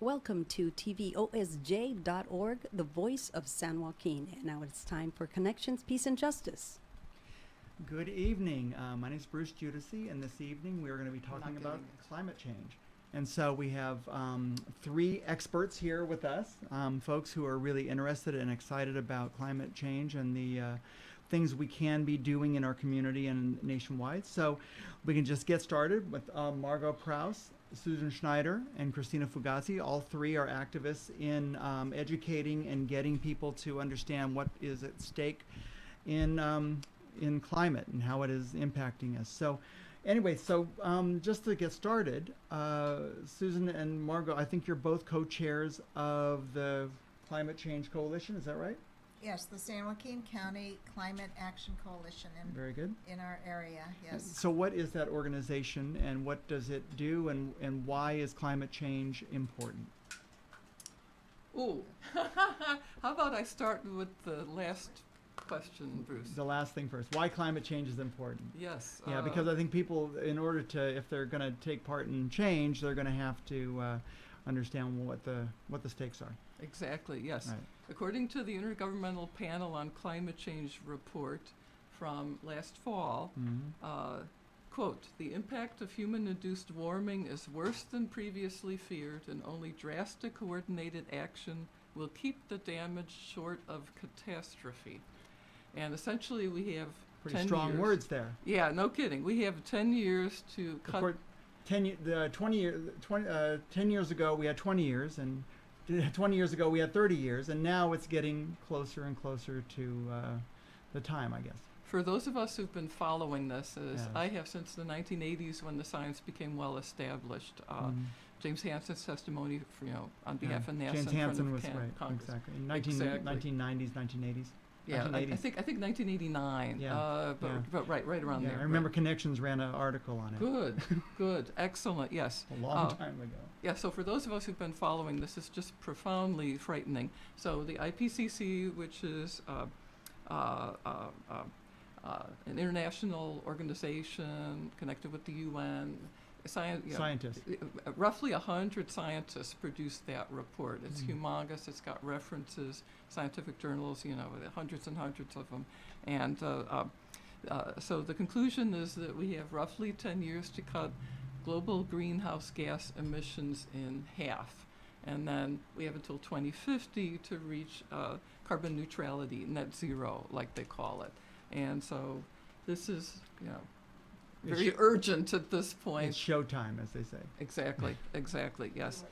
Welcome to tvosj.org, the voice of San Joaquin. And now it's time for Connections, Peace, and Justice. Good evening. My name is Bruce Giudici, and this evening we are going to be talking about climate change. And so we have three experts here with us, folks who are really interested and excited about climate change and the things we can be doing in our community and nationwide. So we can just get started with Margot Prouse, Susan Schneider, and Christina Fugazzi. All three are activists in educating and getting people to understand what is at stake in climate and how it is impacting us. So anyway, just to get started, Susan and Margot, I think you're both co-chairs of the Climate Change Coalition, is that right? Yes, the San Joaquin County Climate Action Coalition Very good. in our area, yes. So what is that organization and what does it do and why is climate change important? Ooh, how about I start with the last question, Bruce? The last thing first. Why climate change is important? Yes. Yeah, because I think people, in order to, if they're going to take part in change, they're going to have to understand what the stakes are. Exactly, yes. Right. According to the Intergovernmental Panel on Climate Change report from last fall, quote, the impact of human-induced warming is worse than previously feared, and only drastic coordinated action will keep the damage short of catastrophe. And essentially we have Pretty 10 strong years. words there. Yeah, no kidding. We have 10 years to cut. 10 years ago we had 20 years, and 20 years ago we had 30 years, and now it's getting closer and closer to the time, I guess. For those of us who've been following this, as Yes. I have since the 1980s when the science became well established, James Hansen's testimony for, on behalf of NASA James in front Hansen of was right, Congress. exactly. In Exactly. 1990s, 1980s. Yeah, I think 1989. Yeah, But right around Yeah, there. I remember right. Connections ran an article on it. Good, excellent. Yes. A long time ago. Yeah, so for those of us who've been following, this is just profoundly frightening. So the IPCC, which is an international organization connected with the UN, Scientists. roughly 100 scientists produced that report. It's humongous. It's got references, scientific journals, hundreds and hundreds of them. And so the conclusion is that we have roughly 10 years to cut global greenhouse gas emissions in half. And then we have until 2050 to reach carbon neutrality, net zero, like they call it. And so this is, very urgent at this point. It's showtime, as they say. Exactly, yes.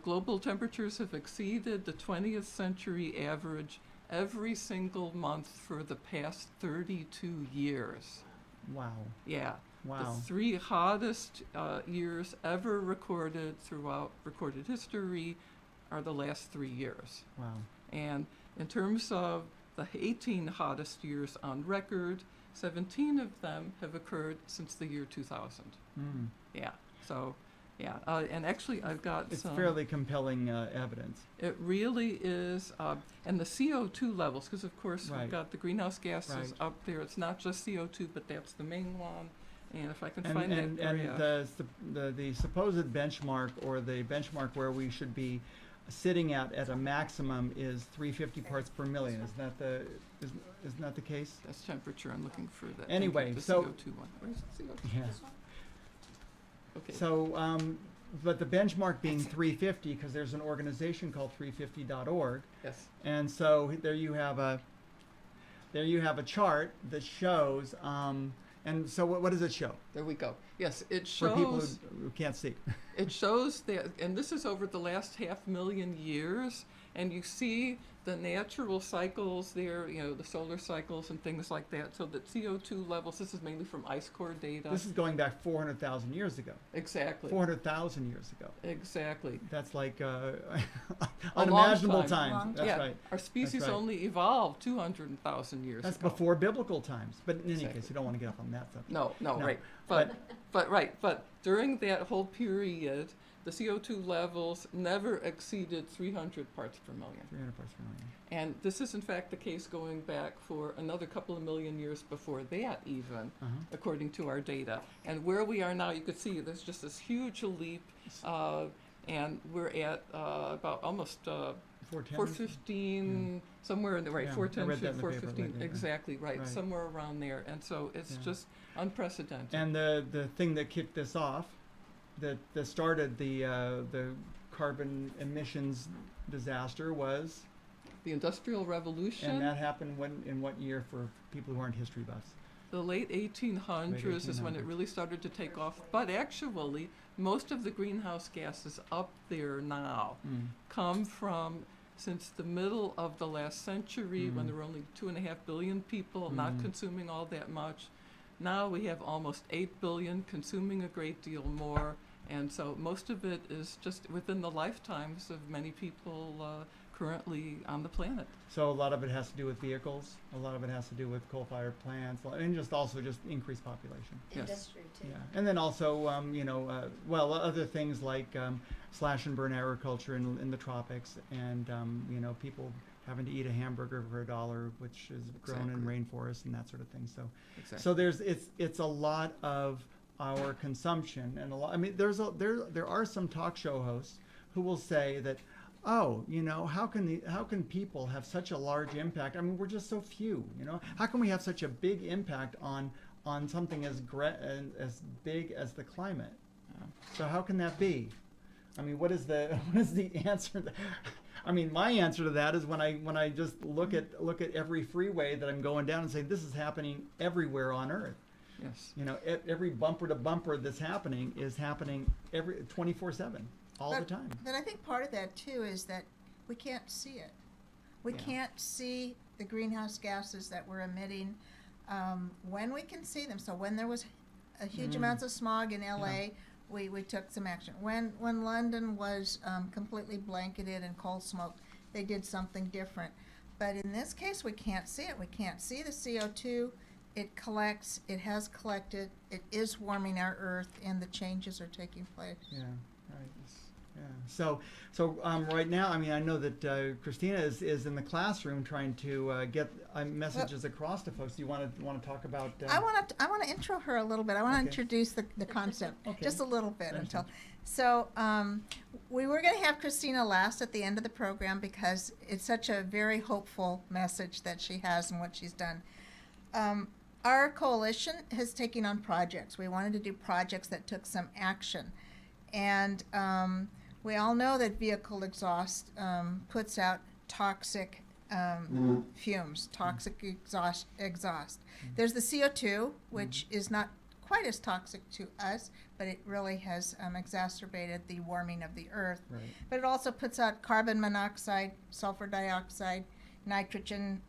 Global temperatures have exceeded the 20th century average every single month for the past 32 years. Wow. Yeah. Wow. The three hottest years ever recorded throughout recorded history are the last 3 years. Wow. And in terms of the 18 hottest years on record, 17 of them have occurred since the year 2000. Yeah, so, yeah, and actually I've got It's some... fairly compelling evidence. It really is, and the CO2 levels, because of course Right. we've got the greenhouse gases Right. up there. It's not just CO2, but that's the main one. And if I can And, find and, that and the supposed benchmark, or the benchmark where we should be sitting at a maximum, is 350 parts per million. Isn't that the case? That's temperature. I'm looking for that. Anyway, the so- CO2 one. Where's the CO2? Yeah. Okay. So, but the benchmark being 350, because there's an organization called 350.org, Yes. and so there you have a chart that shows. And so what does it show There we go. Yes, it for people shows. who can't see? It shows that, and this is over the last 500,000 years, and you see the natural cycles there, the solar cycles and things like that, so that CO2 levels, this is mainly from ice core data. This is going back 400,000 years ago. Exactly. 400,000 years ago. Exactly. That's like A unimaginable long time. times. That's yeah. right. Our species right. only evolved 200,000 years That's ago. before biblical times. But in any Exactly. case, you don't want to get up on that subject. No, No, right. But during that whole period, the CO2 levels never exceeded 300 parts per million. 300 parts per million. And this is in fact the case going back for another couple of million years before that even, according to our data. And where we are now, you could see there's just this huge leap. and we're at about almost 410? 415, somewhere in the, right, Yeah, I 410, read that in the paper 415, lately, yeah. exactly, right, Right. somewhere around there. And so it's Yeah. just unprecedented. And the thing that kicked this off, that started the carbon emissions disaster was, The Industrial Revolution. and that happened in what year for people who aren't history buffs? The late 1800s is when it 1800s. really started to take off. But actually, most of the greenhouse gases up there now come from since the middle of the last century, when there were only 2.5 billion people not consuming all that much. Now we have almost 8 billion consuming a great deal more. And so most of it is just within the lifetimes of many people currently on the planet. So a lot of it has to do with vehicles. A lot of it has to do with coal-fired plants, and just increased population. Yes. Industry too. Yeah, and then also, other things like slash and burn agriculture in the tropics, and people having to eat a hamburger for $1, which is grown in rainforests and that sort of thing. So, Exactly. so it's a lot of our consumption, and a lot. I mean, there are some talk show hosts who will say that, oh, how can people have such a large impact? I mean, we're just so few. How can we have such a big impact on something as big as the climate? So how can that be? I mean, what is the answer? I mean, my answer to that is when I just look at every freeway that I'm going down and say, this is happening everywhere on Earth. Yes. Every bumper to bumper that's happening is happening every 24/7, all the time. But I think part of that too is that we can't see it. We Yeah. can't see the greenhouse gases that we're emitting when we can see them. So when there was a huge amounts of smog in LA, we took some action. When London was completely blanketed in coal smoke, they did something different. But in this case, we can't see it. We can't see the CO2. It collects. It has collected. It is warming our Earth, and the changes are taking place. Yeah, right. Yeah. So right now, I mean, I know that Christina is in the classroom trying to get messages across to folks. Do you want to talk about? I want to intro her a little bit. I want to Okay. introduce the concept Okay. just a little bit Understood. until. So we were going to have Christina last at the end of the program because it's such a very hopeful message that she has and what she's done. Our coalition has taken on projects. We wanted to do projects that took some action, and we all know that vehicle exhaust puts out toxic fumes, toxic exhaust. There's the CO2, which is not quite as toxic to us, but it really has exacerbated the warming of the Earth. Right. But it also puts out carbon monoxide, sulfur dioxide, nitrogen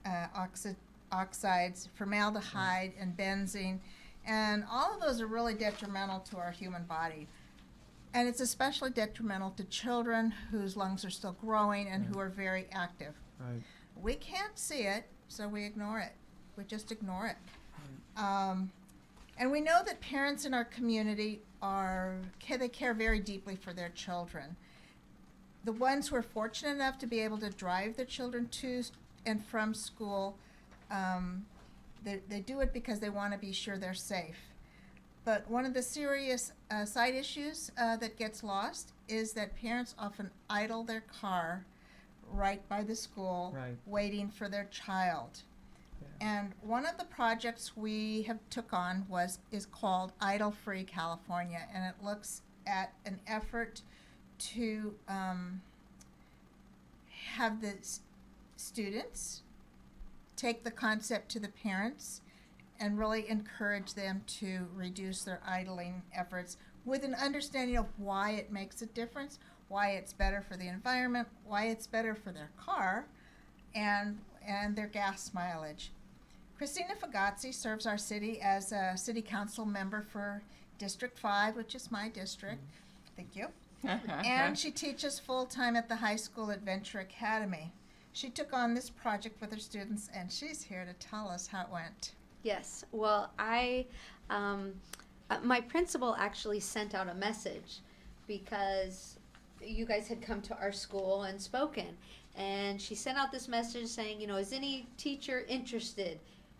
oxides, formaldehyde, and benzene. And all of those are really detrimental to our human body. And it's especially detrimental to children whose lungs are still growing and who are very active. Right. We can't see it, so we ignore it. We just ignore it. And we know that parents in our community they care very deeply for their children. The ones who are fortunate enough to be able to drive their children to and from school, they do it because they want to be sure they're safe. But one of the serious side issues that gets lost is that parents often idle their car right by the school, Right. waiting for their child. Yeah. And one of the projects we have took on is called Idle Free California, and it looks at an effort to have the students take the concept to the parents and really encourage them to reduce their idling efforts with an understanding of why it makes a difference, why it's better for the environment, why it's better for their car, and their gas mileage. Christina Fagazzi serves our city as a city council member for District 5, which is my district. Thank you. And she teaches full-time at the high school at Venture Academy. She took on this project with her students, and she's here to tell us how it went. Yes. Well, my principal actually sent out a message because you guys had come to our school and spoken. And she sent out this message saying, is any teacher interested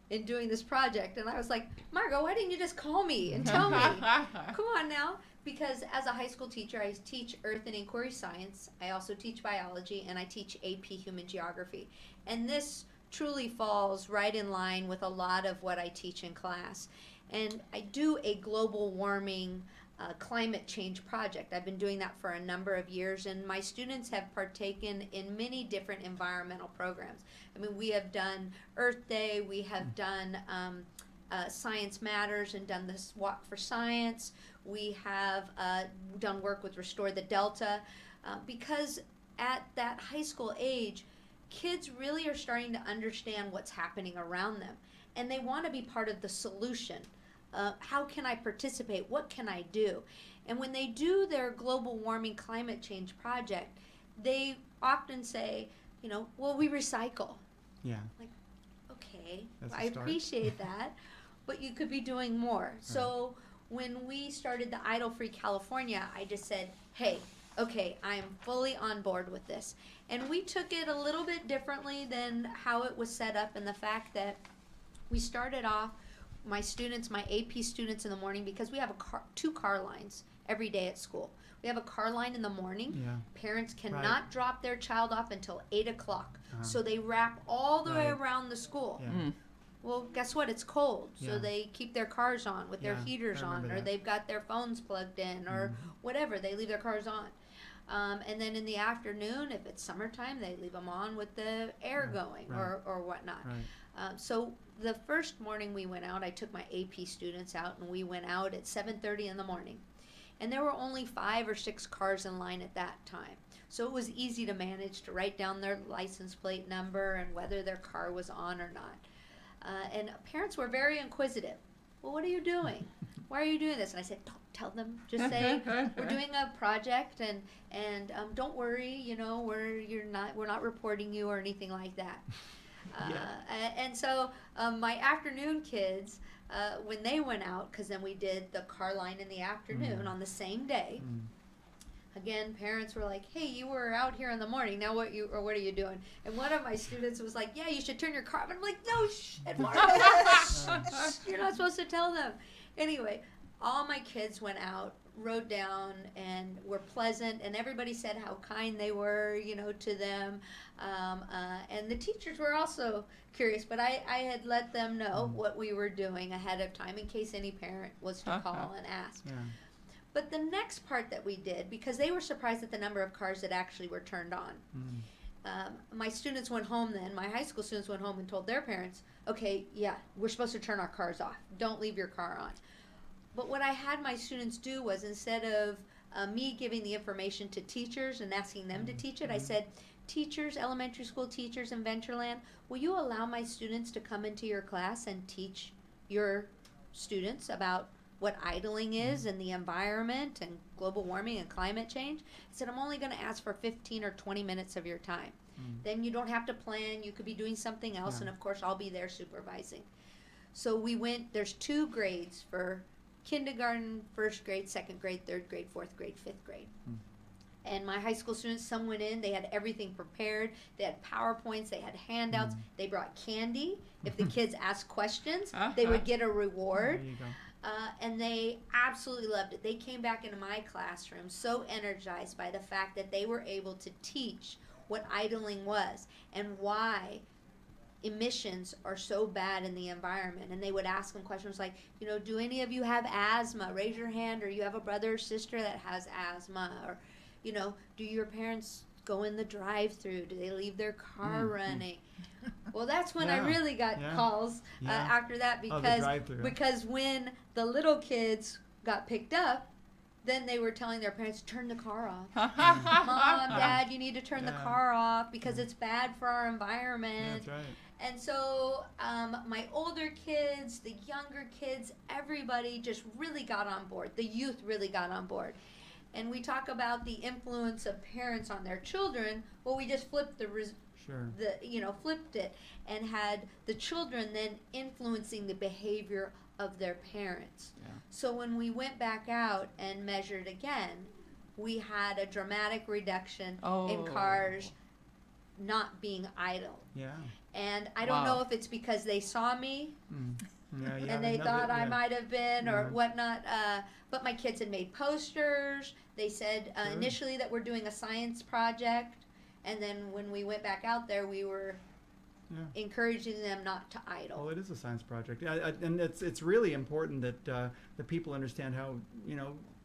in doing this project? And I was like, Margot, why didn't you just call me and tell me? Come on now. because as a high school teacher, I teach Earth and Inquiry Science. I also teach biology, and I teach AP Human Geography. And this truly falls right in line with a lot of what I teach in class. And I do a global warming climate change project. I've been doing that for a number of years, and my students have partaken in many different environmental programs. I mean, we have done Earth Day, we have done Science Matters and done this Walk for Science. We have done work with Restore the Delta, because at that high school age, kids really are starting to understand what's happening around them, and they want to be part of the solution. How can I participate? What can I do? And when they do their global warming climate change project, they often say, you know, well, we recycle. Yeah. Like, okay, That's a I start. appreciate that, but you could be doing more. So when we started the Idle Free California, I just said, hey, okay, I am fully on board with this. And we took it a little bit differently than how it was set up, in the fact that we started off my students, my AP students in the morning, because we have two car lines every day at school. We have a car line in the morning. Yeah. Parents cannot Right. drop their child off until 8 o'clock. Uh-huh. So they wrap all the way Right. around the school. Yeah. Well, guess what? It's cold. So Yeah. they keep their cars on with their Yeah, heaters I on, remember or that. they've got their phones plugged in, or whatever. They leave their cars on. And then in the afternoon, if it's summertime, they leave them on with the air going, right. or whatnot. Right. So the first morning we went out, I took my AP students out, and we went out at 7:30 in the morning. And there were only 5 or 6 cars in line at that time. So it was easy to manage to write down their license plate number and whether their car was on or not. And parents were very inquisitive. Well, what are you doing? Why are you doing this? And I said, don't tell them. Just say we're doing a project, and don't worry. You know, we're not reporting you or anything like that. And so my afternoon kids, when they went out, because then we did the car line in the afternoon on the same day. Again, parents were like, "Hey, you were out here in the morning. Now what are you doing?" And one of my students was like, "Yeah, you should turn your car off." And I'm like, "No, shh, you're not supposed to tell them." Anyway, all my kids went out, rode down, and were pleasant, and everybody said how kind they were, you know, to them. And the teachers were also curious, but I had let them know what we were doing ahead of time in case any parent was to call and ask. Yeah. But the next part that we did, because they were surprised at the number of cars that actually were turned on, my students went home then, my high school students went home and told their parents, okay, yeah, we're supposed to turn our cars off. Don't leave your car on. But what I had my students do was, instead of me giving the information to teachers and asking them to teach it, I said, teachers, elementary school teachers in Ventureland, will you allow my students to come into your class and teach your students about what idling is and the environment and global warming and climate change? I said, I'm only going to ask for 15 or 20 minutes of your time. Then you don't have to plan. You could be doing something else, Yeah. and of course I'll be there supervising. So we went, there's 2 grades for kindergarten, 1st grade, 2nd grade, 3rd grade, 4th grade, 5th grade. And my high school students, some went in, they had everything prepared. They had PowerPoints, they had handouts, they brought candy. If the kids asked questions, they would get a reward. There you go. And they absolutely loved it. They came back into my classroom so energized by the fact that they were able to teach what idling was and why emissions are so bad in the environment. And they would ask them questions like, you know, do any of you have asthma? Raise your hand. Or you have a brother or sister that has asthma? Or, you know, do your parents go in the drive-through? Do they leave their car running? Well, that's when I Yeah, really got yeah, calls yeah. after that, Oh, the because drive-through. because when the little kids got picked up, then they were telling their parents, turn the car off. Mom, Dad, you need to turn the Yeah. car off because it's bad for our environment. That's right. And so my older kids, the younger kids, everybody just really got on board. The youth really got on board. And we talk about the influence of parents on their children. Well, we just flipped Sure. flipped it and had the children then influencing the behavior of their parents. Yeah. So when we went back out and measured again, we had a dramatic reduction in cars not being idle. Yeah. And I don't Wow. know if it's because they saw me Yeah, yeah, and they no, thought I yeah. might have been or Yeah. whatnot. But my kids had made posters. They said Sure. initially that we're doing a science project, and then when we went back out there, we were Yeah. encouraging them not to idle. Well, it is a science project, and it's really important that that people understand how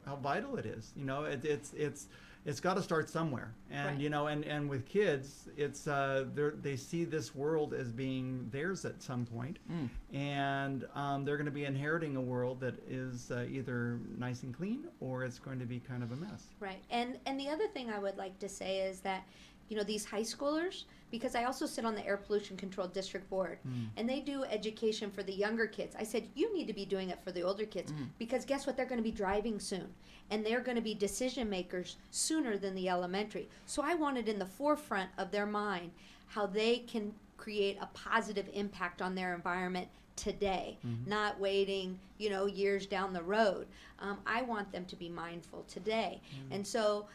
how vital it is. It's got to start somewhere, and Right. and with kids, it's they see this world as being theirs at some point, and they're going to be inheriting a world that is either nice and clean or it's going to be kind of a mess. Right. And the other thing I would like to say is that, these high schoolers, because I also sit on the Air Pollution Control District Board, and they do education for the younger kids. I said, you need to be doing it for the older kids, because guess what? They're going to be driving soon, and they're going to be decision makers sooner than the elementary. So I wanted in the forefront of their mind how they can create a positive impact on their environment today, not waiting, years down the road. I want them to be mindful today. And so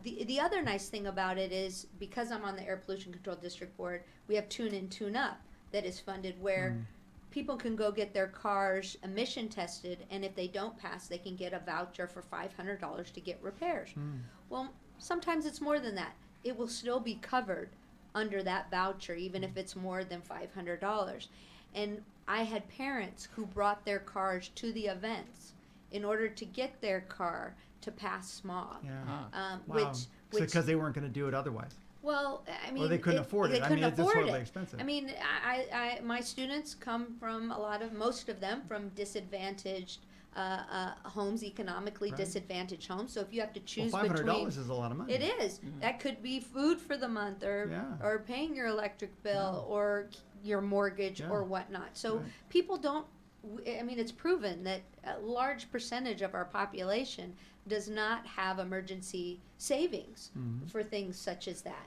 the other nice thing about it is, because I'm on the Air Pollution Control District Board, we have Tune In, Tune Up that is funded where people can go get their cars emission tested, and if they don't pass, they can get a voucher for $500 to get repairs. Well, sometimes it's more than that. It will still be covered under that voucher, even if it's more than $500. And I had parents who brought their cars to the events in order to get their car to pass smog. Yeah. Ah. Wow. Which Because they weren't going to do it otherwise. well, I mean, Or they couldn't afford They it. I couldn't mean, it's just afford horribly it. expensive. I mean, my students come from most of them from disadvantaged homes, economically Right. disadvantaged homes. So if you have to Well, choose $500 between, is a lot of money. it is. That could be food for the month, or Yeah. or paying your electric bill, or your mortgage, Yeah. or whatnot. So Right. people don't. I mean, it's proven that a large percentage of our population does not have emergency savings for things such as that.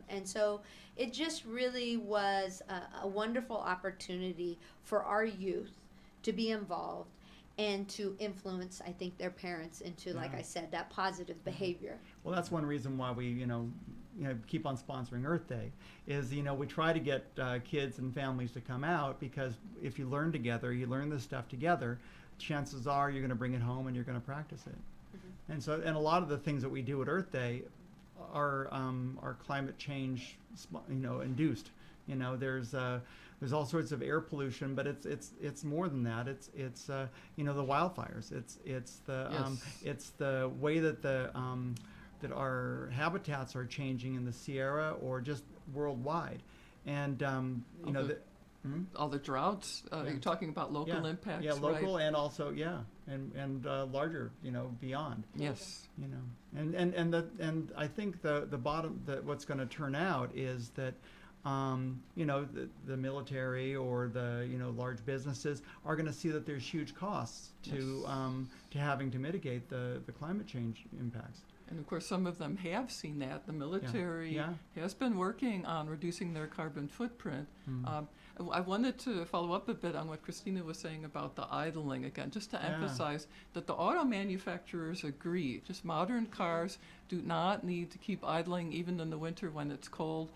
And so it just really was a wonderful opportunity for our youth to be involved and to influence, I think, their parents into, like Yeah. I said, that positive behavior. Well, that's one reason why we, keep on sponsoring Earth Day. Is we try to get kids and families to come out, because if you learn together, you learn this stuff together. Chances are you're going to bring it home and you're going to practice it. And a lot of the things that we do at Earth Day are climate change, induced. There's all sorts of air pollution, but it's more than that. It's the wildfires. It's the way that that our habitats are changing in the Sierra or just worldwide, and All the droughts, Yeah. you're talking about local impacts, yeah, local right? and also and larger, beyond. Yes. And I think what's going to turn out is that the military or the large businesses are going to see that there's huge costs to having to mitigate the climate change impacts. And of course, some of them have seen that. The military Yeah. has been working on reducing their carbon footprint. I wanted to follow up a bit on what Christina was saying about the idling again, just to emphasize that the auto manufacturers agree. Just modern cars do not need to keep idling even in the winter when it's cold.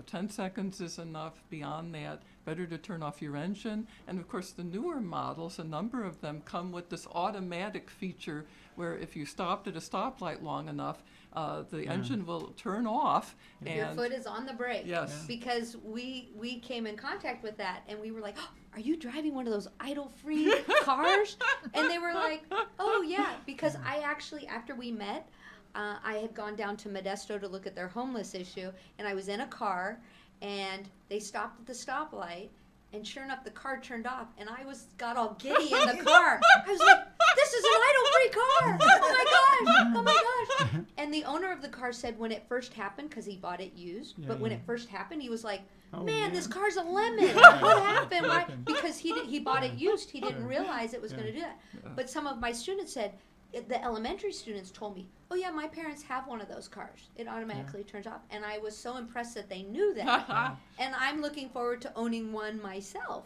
10 seconds is enough. Beyond that, better to turn off your engine. And of course, the newer models, a number of them come with this automatic feature where if you stopped at a stoplight long enough, the engine will turn off. Your And foot is on the brake. Yes. Because we came in contact with that, and we were like, oh, are you driving one of those idle-free cars? And they were like, oh, yeah, because I actually, after we met, I had gone down to Modesto to look at their homeless issue, and I was in a car, and they stopped at the stoplight, and sure enough, the car turned off, and I got all giddy in the car. I was like, this is an idle-free car! Oh my gosh! Oh my gosh! And the owner of the car said when it first happened, because he bought it used, Yeah, but when yeah. it first happened, he was like, Oh, man, this man. car's a lemon. What happened? Why? Broken. Because he bought it used. He didn't Sure. realize it was going to Yeah. do that. Yeah. But some of my students said, the elementary students told me, oh yeah, my parents have one of those cars. It automatically turns off. And I was so impressed that they knew that. And I'm looking forward to owning one myself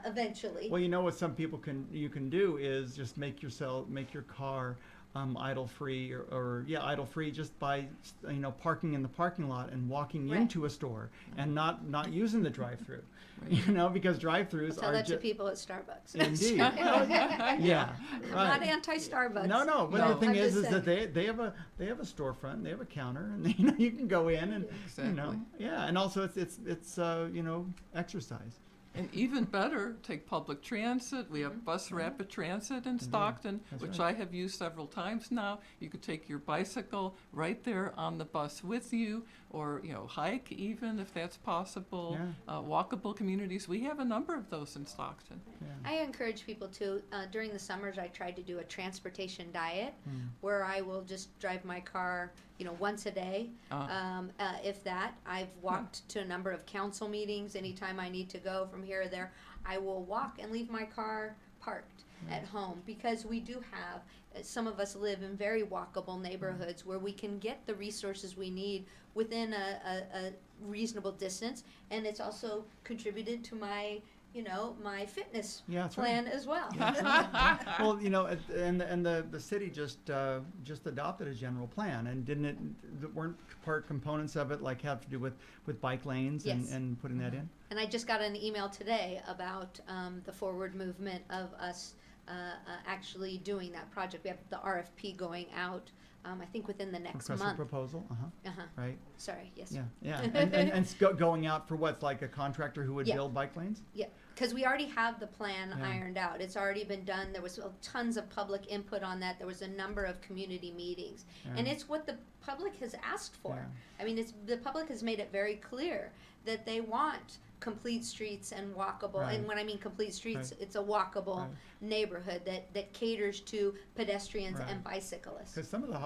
eventually. Well, what some people you can do is just make your car idle free idle free just by parking in the parking lot and walking Right. into a store and not using the drive-through. Because drive-throughs Tell are that to just people at Starbucks. indeed. Well, yeah, I'm right. not anti-Starbucks. No, but No. the thing I'm is just that they have a storefront, they have a counter, and you can go in and Exactly. and also it's exercise. And even better, take public transit. We have bus rapid transit in Stockton, That's which right. I have used several times now. You could take your bicycle right there on the bus with you, or hike even if that's possible. Walkable communities. We have a number of those in Stockton. Yeah. I encourage people to, during the summers, I tried to do a transportation diet Mm. where I will just drive my car, once a day. If that, I've walked to a number of council meetings. Anytime I need to go from here or there, I will walk and leave my car parked at home, because we do have, some of us live in very walkable neighborhoods where we can get the resources we need within a reasonable distance, and it's also contributed to my my fitness Yeah, that's right. plan as well. Well, and the city just adopted a general plan, and weren't part components of it like have to do with bike lanes Yes. and putting that in? And I just got an email today about the forward movement of us actually doing that project. We have the RFP going out, I think within the next Request for month. proposal, right? Sorry, yes. Yeah. And it's going out for what's like a contractor who would Yeah. build bike lanes? Yeah, because we already have the plan Yeah. ironed out. It's already been done. There was tons of public input on that. There was a number of community meetings. And Yeah. it's what the public has asked for. Yeah. I mean, the public has made it very clear that they want complete streets and walkable. Right. And when I mean complete streets, Right. it's a walkable Right. neighborhood that caters to pedestrians Right. and bicyclists. Because some of the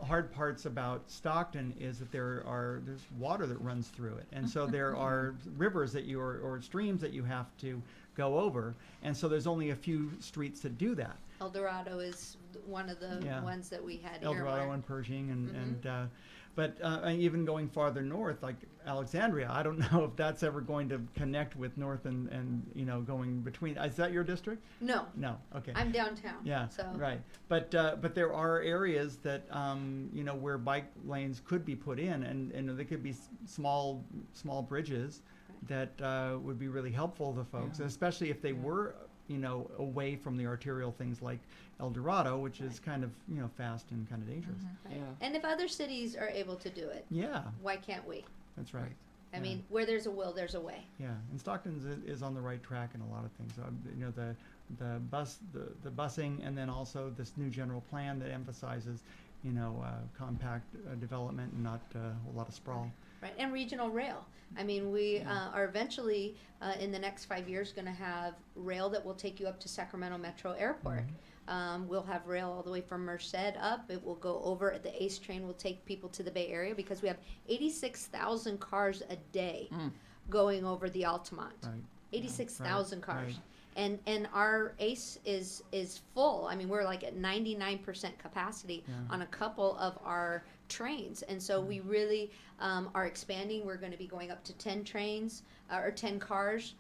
hard parts about Stockton is that there's water that runs through it, and so there are rivers that or streams that you have to go over, and so there's only a few streets that do that. El Dorado is one of the Yeah. ones that we had El Dorado earmarked. and Pershing, Mhm. and even going farther north, like Alexandria, I don't know if that's ever going to connect with north and going between. Is that your district? No, No. Okay. I'm downtown. Yeah, So. right. But there are areas that where bike lanes could be put in, and they could be small bridges that would be really helpful to folks, Yeah. especially if they were away from the arterial things like El Dorado, which is kind of fast and kind of dangerous. Right. Yeah. And if other cities are able to do it, Yeah, why can't we? that's right. Right. I Yeah. mean, where there's a will, there's a way. Yeah, and Stockton is on the right track in a lot of things. The busing, and then also this new general plan that emphasizes, compact development and not a lot of sprawl. Right, and regional rail. I mean, we Yeah. are eventually, in the next 5 years, going to have rail that will take you up to Sacramento Metro Airport. We'll have rail all the way from Merced up. It will go over. The ACE train will take people to the Bay Area because we have 86,000 cars a day going over the Altamont. Right. 86,000 Right, cars. right. And our ACE is full. I mean, we're like at 99% capacity Yeah. on a couple of our trains. And so we really are expanding. We're going to be going up to 10 trains or 10 cars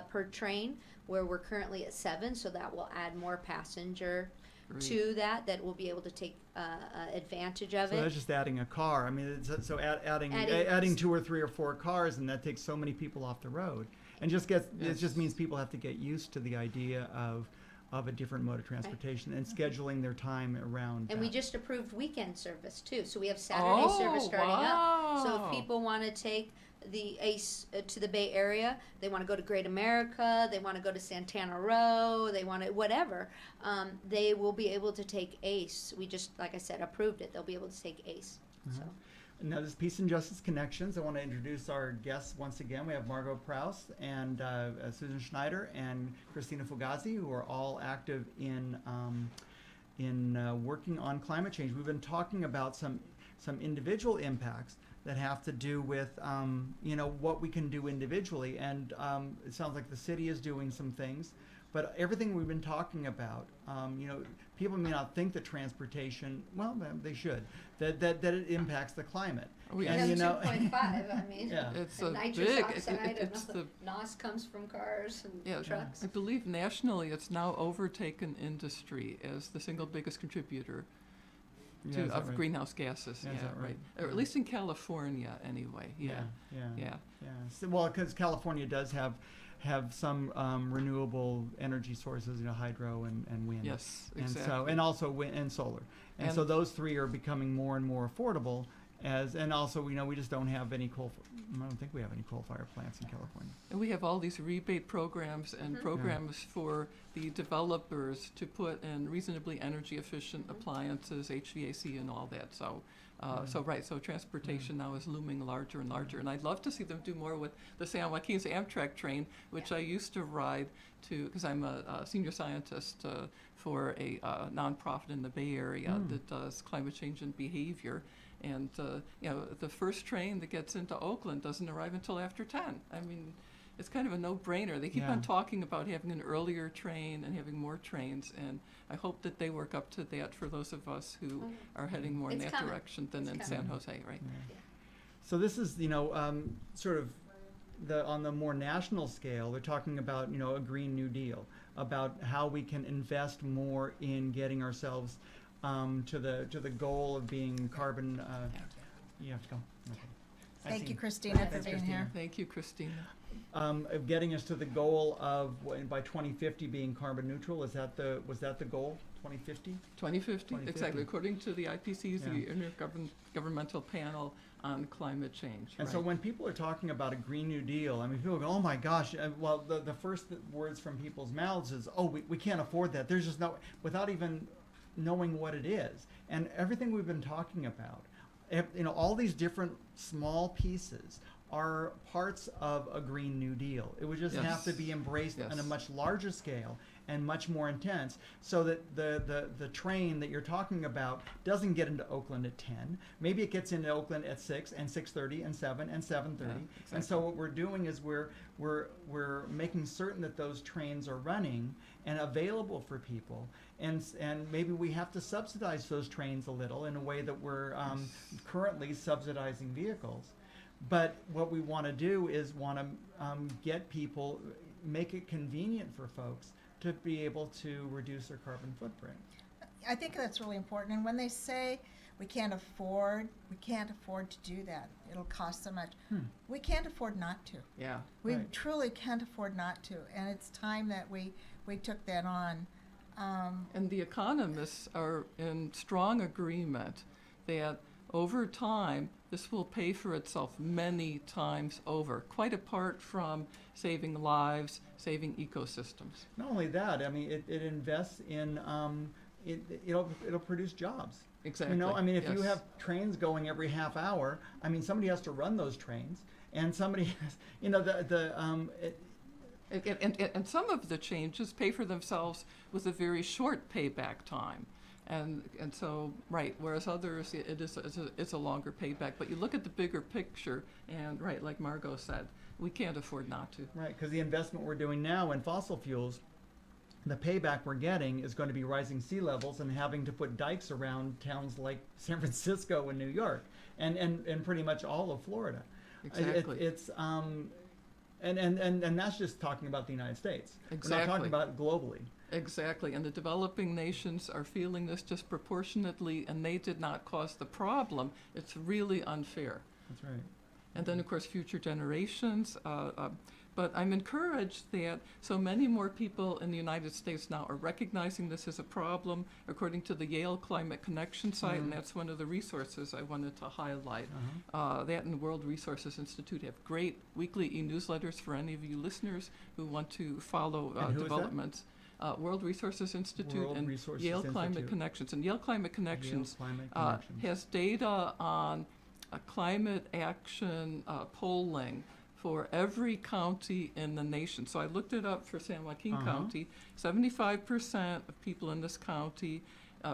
per train, where we're currently at 7. So that will add more passenger Great. to that will be able to take advantage of So it. that's just adding a car. I mean, adding Adding- 2 or 3 or 4 cars, and that takes so many people off the road, and it just means people have to get used to the idea of a different mode of transportation and scheduling their time around. And we that. just approved weekend service too. So we have Saturday service starting up. So if wow. people want to take the ACE to the Bay Area, they want to go to Great America, they want to go to Santana Row, they want to whatever, they will be able to take ACE. We just, like I said, approved it. They'll be able to take ACE. So. Now, this Peace and Justice Connections, I want to introduce our guests once again. We have Margot Prouse and Susan Schneider and Christina Fugazi, who are all active in working on climate change. We've been talking about some individual impacts that have to do with what we can do individually, and it sounds like the city is doing some things But everything we've been talking about, people may not think that transportation, well, they should, that it impacts the climate. Oh, yeah. And, 2.5, I mean, Yeah. It's and a nitrous big, oxide, it's and the, NOS comes from cars and yeah, trucks. I believe nationally it's now overtaken industry as the single biggest contributor Yeah, is that of right? greenhouse gases. Yeah, is that right? Or at Yeah. least in California, anyway. Yeah, Yeah. yeah. So, well, because California does have some renewable energy sources, hydro and wind. Yes, And exactly. so, and also wind and solar. And so And- those three are becoming more and more affordable and also, we just don't have any I don't think we have any coal-fired plants in California. And we have all these rebate programs and programs for the developers to put in reasonably energy efficient appliances, HVAC and all that. So, so transportation now is looming larger and larger. And I'd love to see them do more with the San Joaquin's Amtrak train, which I used to ride because I'm a senior scientist for a nonprofit in the Bay Area that does climate change and behavior. And, the first train that gets into Oakland doesn't arrive until after 10. I mean, it's kind of a no-brainer. They keep Yeah. on talking about having an earlier train and having more trains, and I hope that they work up to that for those of us who are heading more in It's that coming. direction than It's in coming. San Jose, right? Yeah. So this is, sort of on the more national scale, they're talking about, a Green New Deal, about how we can invest more in getting ourselves to the goal of being carbon. You have to go. Okay. I Thank see. you, Christina, for Thanks, being Christina. here. Thank you, Christina. Of getting us to the goal of by 2050 being carbon neutral. Was that the goal? 2050. 2050, 2050. exactly. According to the IPCC, the Yeah. Intergovernmental Panel on Climate Change. And so right. when people are talking about a Green New Deal, I mean, people go, oh my gosh, well, the first words from people's mouths is, oh, we can't afford that. There's just no, without even knowing what it is. And everything we've been talking about, all these different small pieces are parts of a Green New Deal. It would just have to be embraced on a Yes. much larger scale and much more intense, so that the train that you're talking about doesn't get into Oakland at 10. Maybe it gets into Oakland at 6 and 6:30 and 7 and 7:30. Yeah, And so what we're doing is we're making certain that those trains are running and available for people. And maybe we have to subsidize those trains a little in a way that we're currently subsidizing vehicles. But what we want to do is want to get people, make it convenient for folks to be able to reduce their carbon footprint. I think that's really important. And when they say we can't afford to do that, it'll cost so much. We can't afford not to. Yeah. We Right. truly can't afford not to. And it's time that we took that on. And the economists are in strong agreement that over time, this will pay for itself many times over, quite apart from saving lives, saving ecosystems. Not only that, I mean, it invests in, it'll produce jobs. Exactly. I mean, if you yes. have trains going every half hour, I mean, somebody has to run those trains, and somebody has, And some of the changes pay for themselves with a very short payback time. And so, right, whereas others, it's a longer payback. But you look at the bigger picture, and right, like Margot said, we can't afford not to. Right, because the investment we're doing now in fossil fuels, the payback we're getting is going to be rising sea levels and having to put dikes around towns like San Francisco and New York, and pretty much all of Florida. Exactly. And that's just talking about the United States. We're not Exactly. talking about globally. Exactly, and the developing nations are feeling this disproportionately, and they did not cause the problem. It's really unfair. That's right. And then, of course, future generations. But I'm encouraged that so many more people in the United States now are recognizing this as a problem, according to the Yale Climate Connection site, and that's one of the resources I wanted to highlight. That and the World Resources Institute have great weekly e-newsletters for any of you listeners who want to follow And who is that? developments. World Resources Institute World and Resources Yale Climate Institute. Connections. And Yale Climate Connections Climate Connections. has data on climate action polling for every county in the nation. So I looked it up for San Joaquin County. 75% of people in this county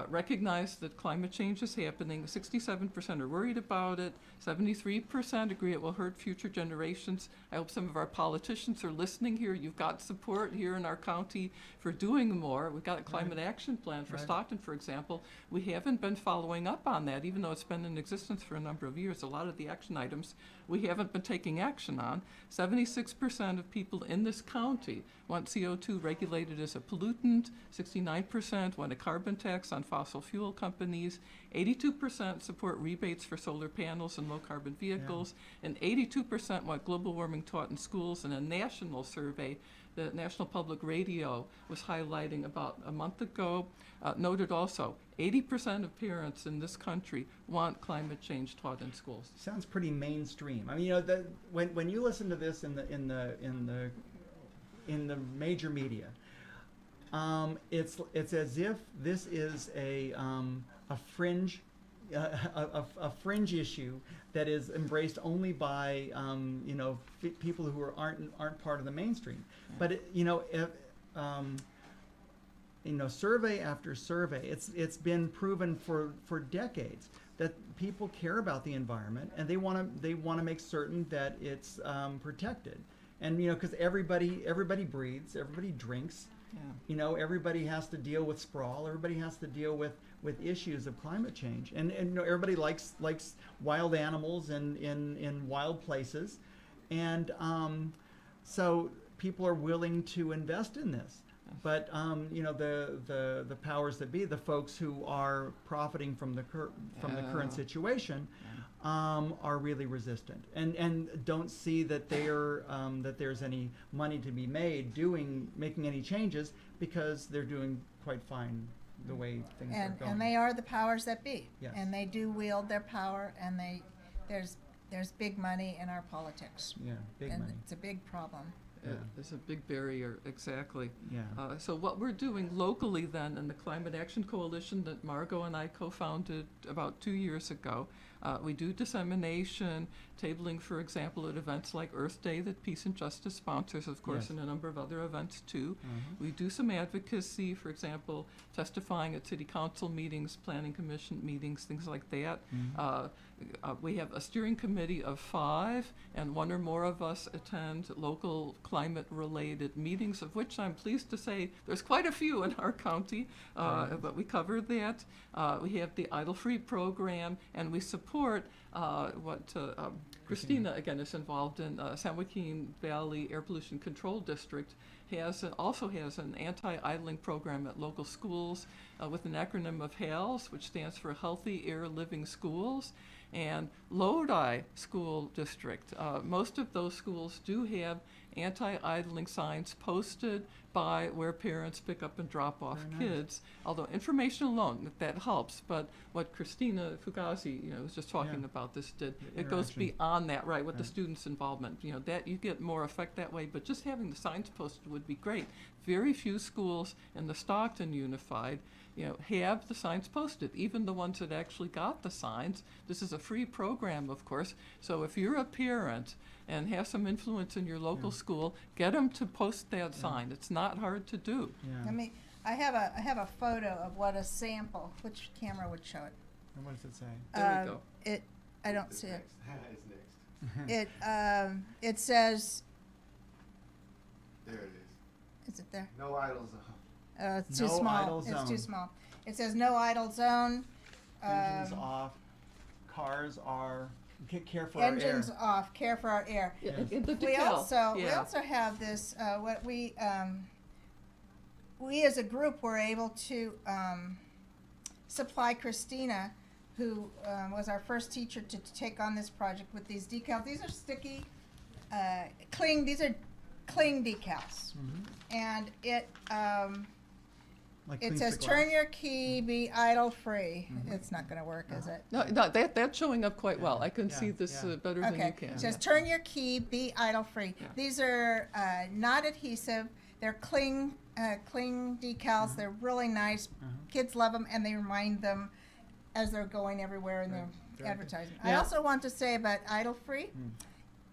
recognize that climate change is happening. 67% are worried about it. 73% agree it will hurt future generations. I hope some of our politicians are listening here. You've got support here in our county for doing more. We've got a climate action plan for Right. Stockton, for example. We haven't been following up on that, even though it's been in existence for a number of years. A lot of the action items we haven't been taking action on. 76% of people in this county want CO2 regulated as a pollutant. 69% want a carbon tax on fossil fuel companies. 82% support rebates for solar panels and low-carbon vehicles. And 82% want global warming taught in schools. And a national survey that National Public Radio was highlighting about a month ago noted also 80% of parents in this country want climate change taught in schools. Sounds pretty mainstream. I mean, when you listen to this in the major media, it's as if this is a fringe a fringe issue that is embraced only by people who aren't part of the mainstream. But survey after survey, it's been proven for decades that people care about the environment and they want to make certain that it's protected. And because everybody breathes, everybody drinks. Yeah. Everybody has to deal with sprawl. Everybody has to deal with issues of climate change, and everybody likes wild animals in wild places, and so people are willing to invest in this. But the powers that be, the folks who are profiting from the current situation, are really resistant and don't see that that there's any money to be made making any changes, because they're doing quite fine the way things are going. And they are the powers that be. Yes. And they do wield their power, and there's big money in our politics. Yeah, big and money. it's a big problem. Yeah. There's a big barrier, exactly. Yeah. So what we're doing locally then in the Climate Action Coalition that Margot and I co-founded about 2 years ago, we do dissemination, tabling, for example, at events like Earth Day that Peace and Justice sponsors, of course, Yes. and a number of other events too. Mhm. We do some advocacy, for example, testifying at city council meetings, planning commission meetings, things like that. Mhm. We have a steering committee of 5, and one or more of us attend local climate-related meetings, of which I'm pleased to say there's quite a few in our county, but we covered that. We have the Idle-Free program, and we support what Christina, again, is involved in. San Joaquin Valley Air Pollution Control District also has an anti-idling program at local schools with an acronym of HALS, which stands for Healthy Air Living Schools, and Lodi School District. Most of those schools do have anti-idling signs posted by where parents pick up and drop off Very nice. kids. Although information alone, that helps, but what Christina Fugazi, was just talking Yeah. about this did, The it goes interaction. beyond that, right, with the Right. students' involvement. That you get more effect that way, but just having the signs posted would be great. Very few schools in the Stockton Unified, have the signs posted, even the ones that actually got the signs. This is a free program, of course, so if you're a parent and have some influence in your local Yeah. school, get them to post that Yeah. sign. It's not hard to do. Yeah. I have a photo of what a sample. Which camera would show it? And what does it say? There we go. I don't see it. It's next. It says. There it Is it there? is. No idle zone. It's too No small. idle It's zone. too small. It says no idle zone. Engines off. Cars are. Care for Engines our air. off. Care for our air. Yeah, Yes. in the We decal. we also have this. What we as a group were able to supply Christina, who was our first teacher to take on this project, with these decals. These are sticky, cling. These are cling decals, Mhm. and it Like it cleans says the "Turn glass. your key, be idle free." Mhm. It's not going to work, is it? No, that's showing up quite well. I can Yeah, see this yeah. better than you Okay, can. it says yeah. "Turn your key, be idle free." Yeah. These are not adhesive. They're cling decals. Mhm. They're really nice. Uh-huh. Kids love them, and they remind them as they're going everywhere in their Right. Very good. advertising. I Now- also want to say about idle free. Mm.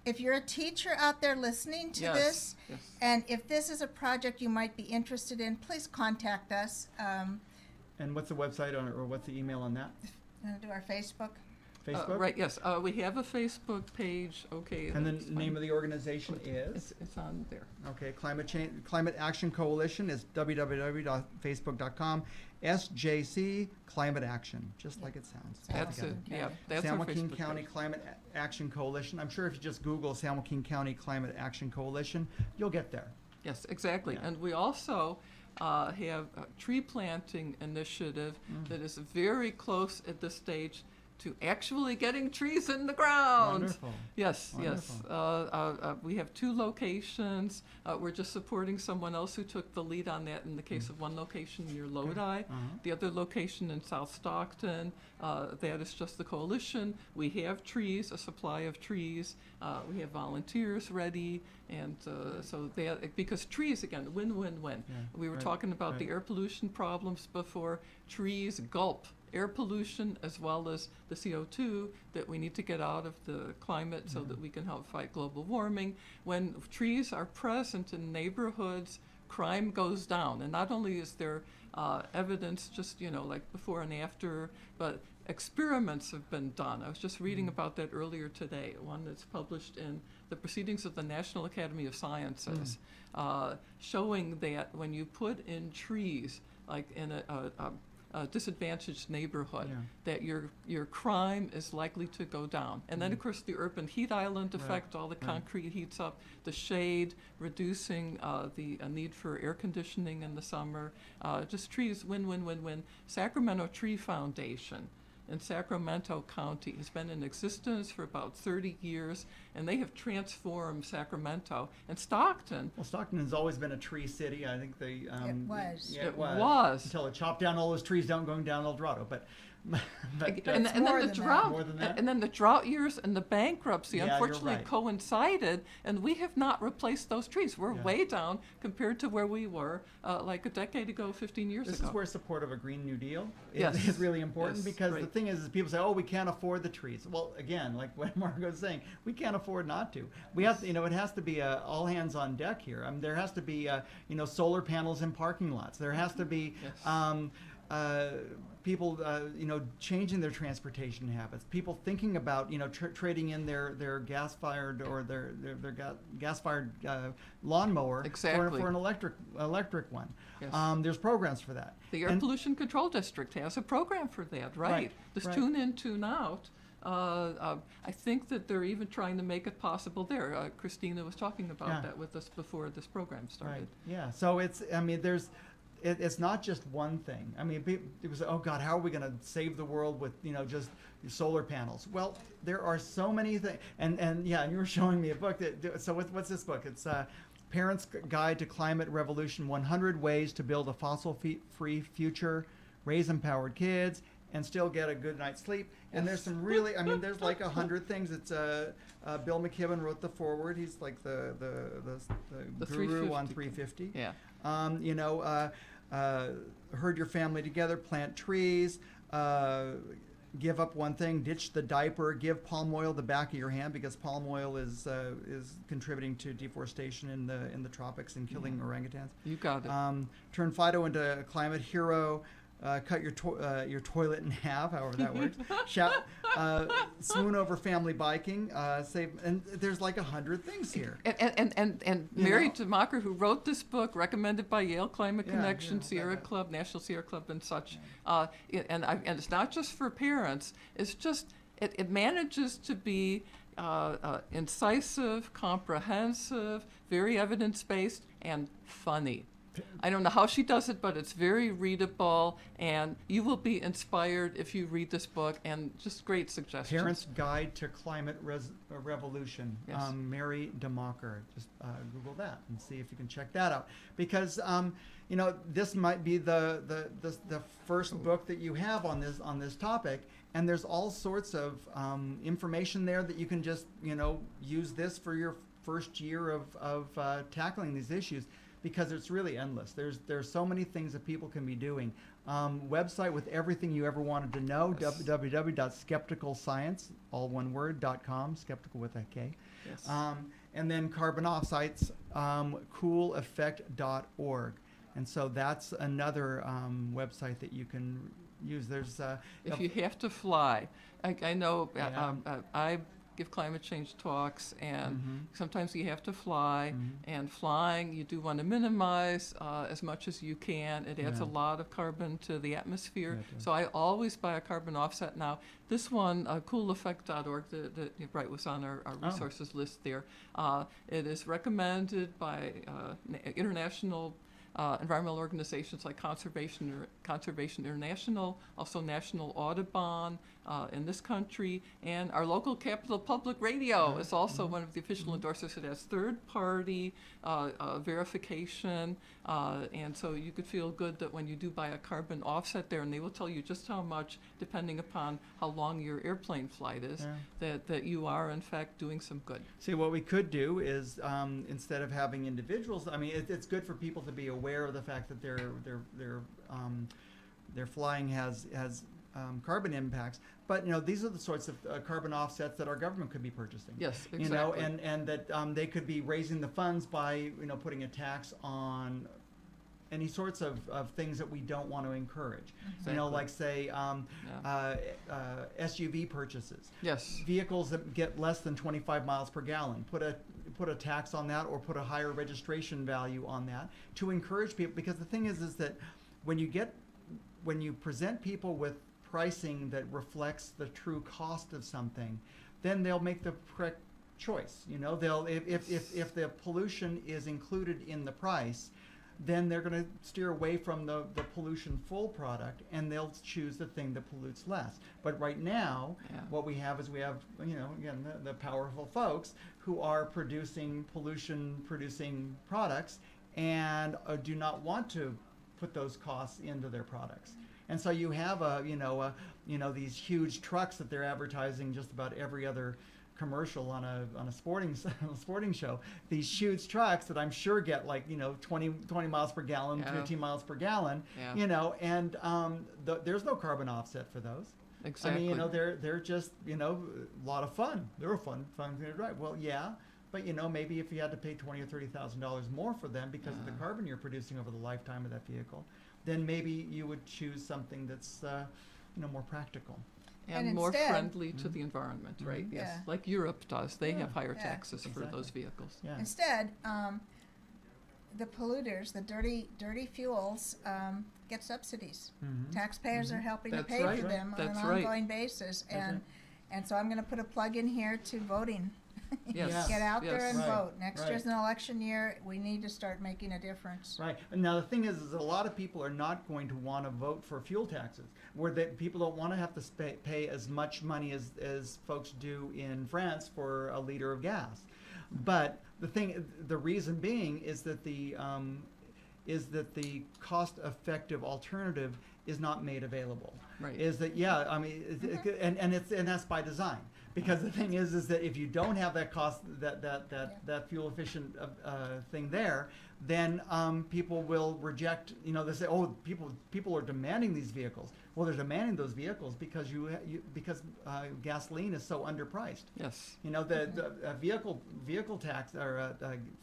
If you're a teacher out there listening to Yes, this, yes. and if this is a project you might be interested in, please contact us. And what's the website on it, or what's the email on that? Gonna do our Facebook. Facebook? Right, yes, we have a Facebook page, okay. And the that's name fine. of the organization is? It's on there. Okay, Climate Action Coalition is www.facebook.com. SJC Climate Action, just like it sounds. That's it, Together. yeah, that's San our Joaquin Facebook County page. Climate Action Coalition. I'm sure if you just Google San Joaquin County Climate Action Coalition, you'll get there. Yes, exactly. Yeah. And we also have a tree planting initiative Mm. that is very close at this stage to actually getting trees in the ground. Wonderful. Yes, yes. Wonderful. We have 2 locations. We're just supporting someone else who took the lead on that in the case of one location near Lodi. Uh-huh. The other location in South Stockton, that is just the coalition. We have trees, a supply of trees. We have volunteers ready. And so that, because trees, again, win-win-win. Yeah, We were right, talking about the right. air pollution problems before. Trees gulp air pollution as well as the CO2 that we need to get out of the climate so that we can help fight global warming. When trees are present in neighborhoods, crime goes down. And not only is there evidence just, like before and after, but experiments have been done. I was just reading about that earlier today, one that's published in the Proceedings of the National Academy of Sciences, showing that when you put in trees, like in a disadvantaged neighborhood, Yeah. that your crime is likely to go down. And then, of course, the urban heat island effect, all the concrete heats up, the shade, reducing the need for air conditioning in the summer. Just trees, win, win, win, win. Sacramento Tree Foundation in Sacramento County has been in existence for about 30 years, and they have transformed Sacramento. And Stockton, Well, Stockton has always been a tree city. I think they. It was. Yeah, It was. until it chopped down all those trees down going down El Dorado. But and It's then more the than that. drought, More than that? and then the drought years and the bankruptcy Yeah, you're unfortunately right. coincided, and we have not replaced those trees. We're Yeah. way down compared to where we were like a decade ago, 15 years this ago. is where support of a Green New Deal Yes. is really important, Yes, because the right. thing is people say, oh, we can't afford the trees. Well, again, like what Margo was saying, we can't afford not to. We have to, it has to be all hands on deck here. I mean, there has to be solar panels in parking lots. There has to be Yes. people changing their transportation habits. People thinking about trading in their gas fired or their gas fired lawnmower Exactly. for an electric one. Yes. There's programs for that. The Air And- Pollution Control District has a program for that, right? Right, This right. tune in, tune out. I think that they're even trying to make it possible there. Christina was talking about Yeah. that with us before this program started. Right. Yeah. So it's not just one thing. I mean, people say, "Oh God, how are we going to save the world with just solar panels?" Well, there are so many things. And you were showing me a book So what's this book? It's Parents' Guide to Climate Revolution: 100 Ways to Build a Fossil-Free Future, Raise Empowered Kids, and Still Get a Good Night's Sleep. And there's some really, there's like 100 things. It's Bill McKibben wrote the foreword. He's like the guru on 350. Yeah. Herd your family together, plant trees, give up one thing, ditch the diaper, give palm oil the back of your hand, because palm oil is contributing to deforestation in the tropics and killing orangutans. You got it. Turn Fido into a climate hero. Cut your toilet in half, however that works. Swoon over family biking. Save, and there's like 100 things here. And You Mary know? DeMacher, who wrote this book, recommended by Yale Climate Yeah, Connection, yeah, Sierra right. Club, National Sierra Club, and such. And it's not just for parents. It's just it manages to be incisive, comprehensive, very evidence-based, and funny. I don't know how she does it, but it's very readable, and you will be inspired if you read this book, and just great suggestions. Parents' Guide to Climate Revolution. Yes. Mary DeMacher. Just Google that and see if you can check that out, because this might be the first book that you have on this topic, and there's all sorts of information there that you can just use this for your first year of tackling these issues. Because it's really endless. There's so many things that people can be doing. Website with everything you ever wanted to know, Yes. www.skepticalscience, all one word, .com, skeptical with a K. Yes. And then carbon off sites, cooleffect.org. And so that's another website that you can use. There's If you have to fly, I know Yeah. I give climate change talks, and Mhm. sometimes you have to fly, Mhm. and flying you do want to minimize as much as you can. It adds Yeah. a lot of carbon to the atmosphere, Yeah, it does. so I always buy a carbon offset now. This one, cooleffect.org, that Bright was on our Oh. resources list there. It is recommended by international environmental organizations like Conservation International, also National Audubon in this country, and our local Capital Public Radio is also one of the official endorsers. It has third-party verification, and so you could feel good that when you do buy a carbon offset there, and they will tell you just how much, depending upon how long your airplane flight is, Yeah. that you are in fact doing some good. See, what we could do is instead of having individuals, I mean, it's good for people to be aware of the fact that their flying has carbon impacts. But these are the sorts of carbon offsets that our government could be purchasing. Yes, exactly. And that they could be raising the funds by putting a tax on any sorts of things that we don't want to encourage. Exactly. Like say SUV purchases. Yes. Vehicles that get less than 25 miles per gallon. Put a tax on that, or put a higher registration value on that to encourage people. Because the thing is that when you present people with pricing that reflects the true cost of something, then they'll make the correct choice. They'll if the pollution is included in the price, then they're going to steer away from the pollution full product, and they'll choose the thing that pollutes less. But right now, what we have is again, the powerful folks who are producing pollution-producing products and do not want to put those costs into their products. And so you have these huge trucks that they're advertising just about every other commercial on a sporting show. These huge trucks that I'm sure get 20 miles per gallon, 15 miles per gallon. And there's no carbon offset for those. Exactly. I mean, they're just a lot of fun. They're a fun thing to drive. Well, yeah, but maybe if you had to pay $20,000 or $30,000 more for them because of the carbon you're producing over the lifetime of that vehicle, then maybe you would choose something that's more practical. And more friendly to the environment, right? Mhm. Yes, Yeah. like Europe does. They have higher Yeah. taxes for Exactly. those vehicles. Yeah. Instead, the polluters, the dirty fuels, get subsidies. Mhm. Taxpayers Mhm. are helping That's to pay right. for them on That's an right. ongoing basis, That's and right. and so I'm going to put a plug in here to voting. Yes. Get out there yes. and Right, vote. Next right. year's an election year. We need to start making a difference. Right. And now the thing is a lot of people are not going to want to vote for fuel taxes, where people don't want to have to pay as much money as folks do in France for a liter of gas. But the reason being is that the cost-effective alternative is not made available. Right. Is that I mean, and that's by design. Because the thing is that if you don't have that cost, that fuel efficient thing there, then people will reject. They say, oh, people are demanding these vehicles. Well, they're demanding those vehicles because because gasoline is so underpriced. Yes. The vehicle tax or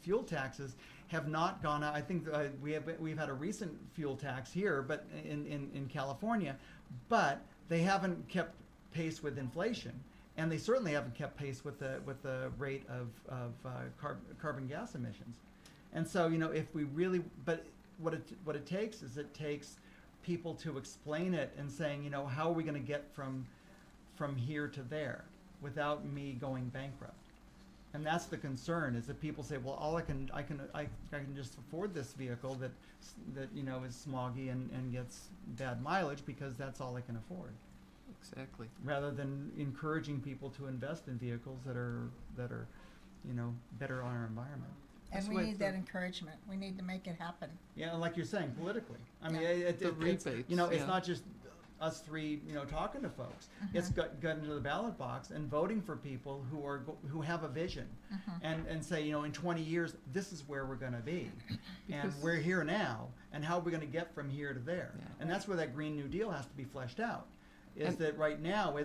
fuel taxes have not gone up. I think we've had a recent fuel tax here, but in California, but they haven't kept pace with inflation. And they certainly haven't kept pace with the rate of carbon gas emissions. And so if we really, but what it takes is people to explain it and saying how are we going to get from here to there without me going bankrupt. And that's the concern, is that people say, well, I can just afford this vehicle that is smoggy and gets bad mileage because that's all I can afford. Exactly. Rather than encouraging people to invest in vehicles that are better on our environment. And That's we what need that encouragement. We need to make it happen. Yeah, and like you're saying, politically. I mean, Yeah. it's rebates, it's yeah. not just us three, talking to folks. It's got into the ballot box and voting for people who have a vision and say, in 20 years, this is where we're going to be, and Because- we're here now, and how are we going to get from here to there? Yeah. And that's where that Green New Deal has to be fleshed out. Is And- that right now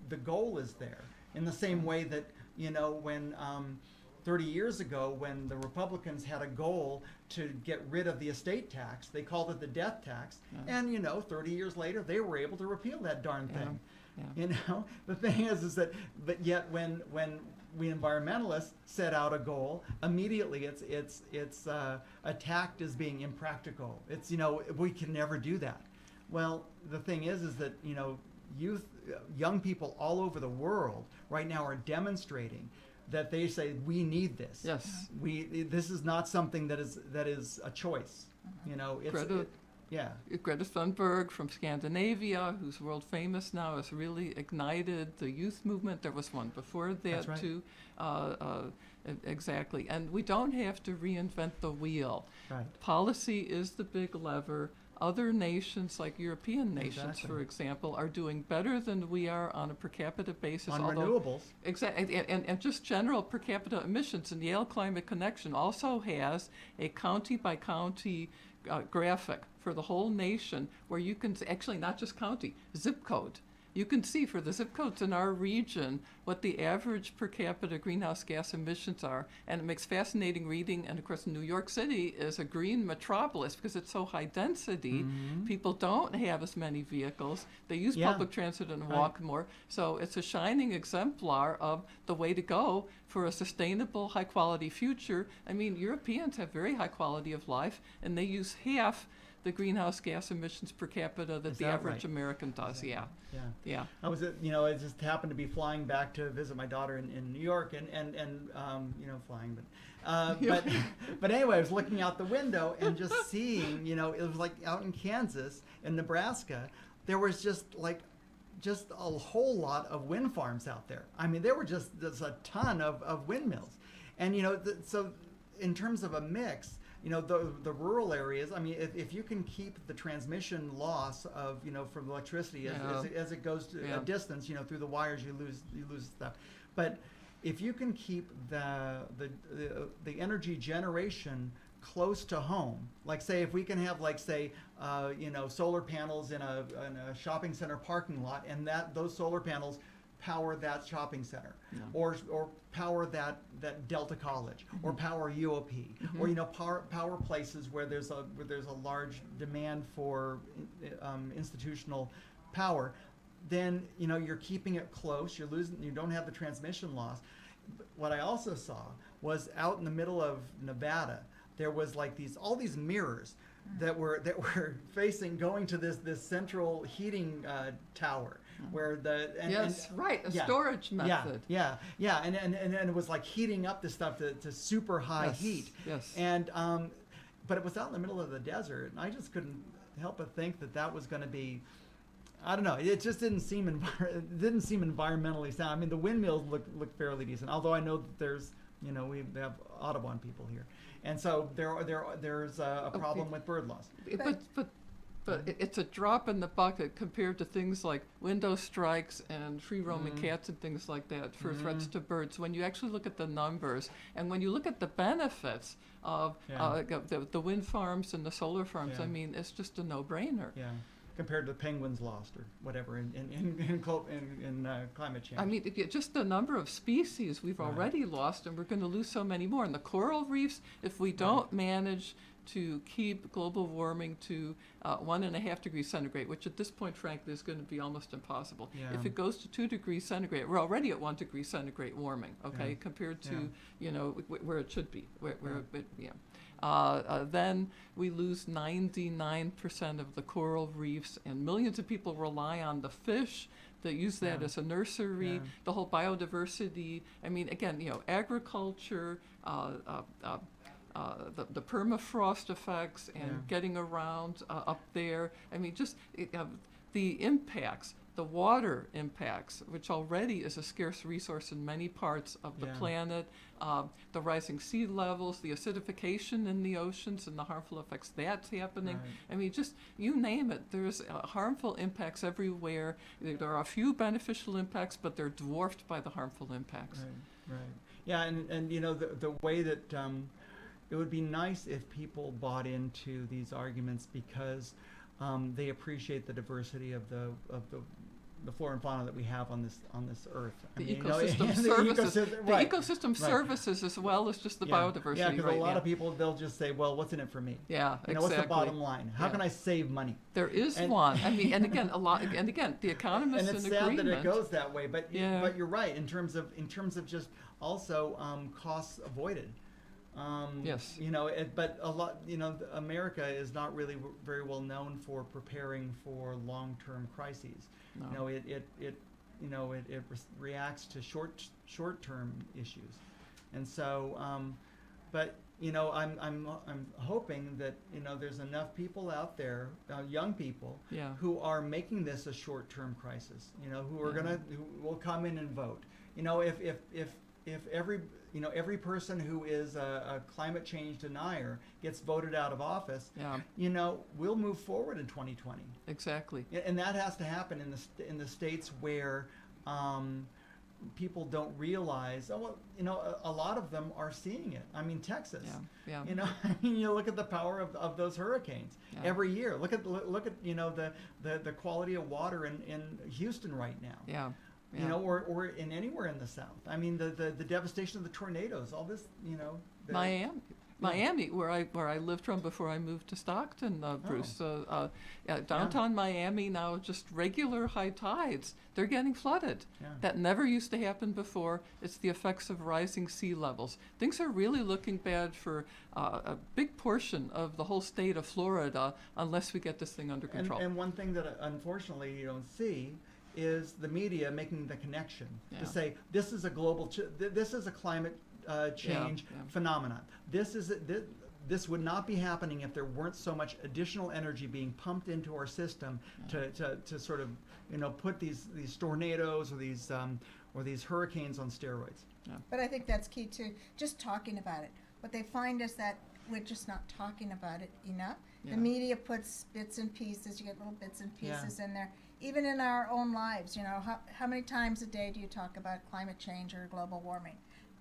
the goal is there in the same way that when 30 years ago, when the Republicans had a goal to get rid of the estate tax, they called it the death tax. Yeah. And, 30 years later, they were able to repeal that darn thing. Yeah. The thing is that, but yet when we environmentalists set out a goal, immediately it's attacked as being impractical. It's, we can never do that. Well, the thing is that, young people all over the world right now are demonstrating that they say we need this. Yes. This is not something that is a choice. Greta Yeah. Greta Thunberg from Scandinavia, who's world famous now, has really ignited the youth movement. There was one before that That's right. too. Exactly. And we don't have to reinvent the wheel. Right. Policy is the big lever. Other nations, like European nations, Exactly. for example, are doing better than we are on a per capita basis. On although renewables. Exactly, and just general per capita emissions. And Yale Climate Connection also has a county by county graphic for the whole nation, where you can actually not just county, zip code. You can see for the zip codes in our region what the average per capita greenhouse gas emissions are, and it makes fascinating reading. And of course, New York City is a green metropolis because it's so high density. Mhm. People don't have as many vehicles. They use Yeah. public transit and Right. walk more. So it's a shining exemplar of the way to go for a sustainable, high-quality future. I mean, Europeans have very high quality of life, and they use half the greenhouse gas emissions per capita that Is the that average right? American does. Yeah, Yeah. yeah. I was at, I just happened to be flying back to visit my daughter in New York and flying, but anyway, I was looking out the window and just seeing, it was like out in Kansas and Nebraska, there was just a whole lot of wind farms out there. I mean, there were there's a ton of windmills. And, so in terms of a mix, the rural areas, I mean, if you can keep the transmission loss of, from electricity as it goes to Yeah. a distance, through the wires, you lose stuff. But if you can keep the energy generation close to home, like say if we can have solar panels in a shopping center parking lot, and those solar panels power that shopping center, Yeah. or power that Delta College, or power UOP, or power places where there's a large demand for institutional power. Then you're keeping it close. You don't have the transmission loss. But what I also saw was out in the middle of Nevada, there was all these mirrors that were going to this central heating tower. Where Right, a yeah, storage method. Yeah, and it was like heating up the stuff to super high Yes, heat. yes. And but it was out in the middle of the desert, and I just couldn't help but think that was going to be, I don't know. It just didn't seem environmentally sound. I mean, the windmills look fairly decent, although I know that there's we have Audubon people here, and so there's a problem with bird loss. But it's a drop in the bucket compared to things like window strikes and free roaming cats and things like that for threats to birds. When you actually look at the numbers, and when you look at the benefits of the wind farms and the solar farms, Yeah. I mean, it's just a no-brainer. Yeah, compared to penguins lost or whatever in climate change. I mean, just the number of species we've Right. already lost, and we're going to lose so many more. And the coral reefs, if we don't manage to keep global warming to 1.5 degrees centigrade, which at this point, frankly, is going to be almost impossible. Yeah. If it goes to 2 degrees centigrade, we're already at 1 degree centigrade warming, okay, Yeah. compared to, Yeah. where it should be. Yeah. Then we lose 99% of the coral reefs, and millions of people rely on the fish that use that Yeah. as a nursery, Yeah. the whole biodiversity. I mean, again, agriculture, the permafrost effects and Yeah. getting around up there. I mean, just the impacts, the water impacts, which already is a scarce resource in many parts of the Yeah. planet, the rising sea levels, the acidification in the oceans and the harmful effects that's happening. Right. I mean, just you name it, there's harmful impacts everywhere. There are a few beneficial impacts, but they're dwarfed by the harmful impacts. Right. Yeah, and the way that it would be nice if people bought into these arguments because they appreciate the diversity of the the flora and fauna that we have on this earth. I The mean, you know, ecosystem the services, ecosystem- the right, ecosystem right. services as well as just the biodiversity. Yeah, because right, a lot of people, they'll just say, well, what's in it for me? Yeah, You know, exactly. what's the bottom line? How Yeah. can I save money? There is And- one. I mean, and again, the economists And it's in sad agreement. that it goes that way, but Yeah. but you're right in terms of just also costs avoided. Yes. You know, but a lot. You know, America is not really very well known for preparing for long-term crises. No. You know, it reacts to short-term issues, and so. But you know, I'm hoping that you know there's enough people out there, young people, Yeah. who are making this a short-term crisis. You know, who are Yeah. who will come in and vote. You know, if every person who is a climate change denier gets voted out of office, Yeah, you know, we'll move forward in 2020. exactly. And that has to happen in the states where people don't realize. Oh, well, you know, a lot of them are seeing it. I mean, Texas. Yeah, yeah. You know, I mean, you look at the power of those hurricanes Yeah. every year. Look at you know the quality of water in Houston right now. Yeah. You know, or in anywhere in the South. I mean, the devastation of the tornadoes, all this, you know. Miami, where I lived from before I moved to Stockton, Bruce. Downtown Miami now, just regular high tides. They're getting flooded. Yeah. That never used to happen before. It's the effects of rising sea levels. Things are really looking bad for a big portion of the whole state of Florida unless we get this thing under control. And one thing that unfortunately you don't see is the media making the connection Yeah. to say this is a global, this is a climate change yeah. phenomenon. This would not be happening if there weren't so much additional energy being pumped into our system to sort of you know put these tornadoes or these hurricanes on steroids. But I think that's key too, just talking about it. What they find is that we're just not talking about it enough. Yeah. The media puts bits and pieces, you get little bits and Yeah. pieces in there. Even in our own lives, you know, how many times a day do you talk about climate change or global warming?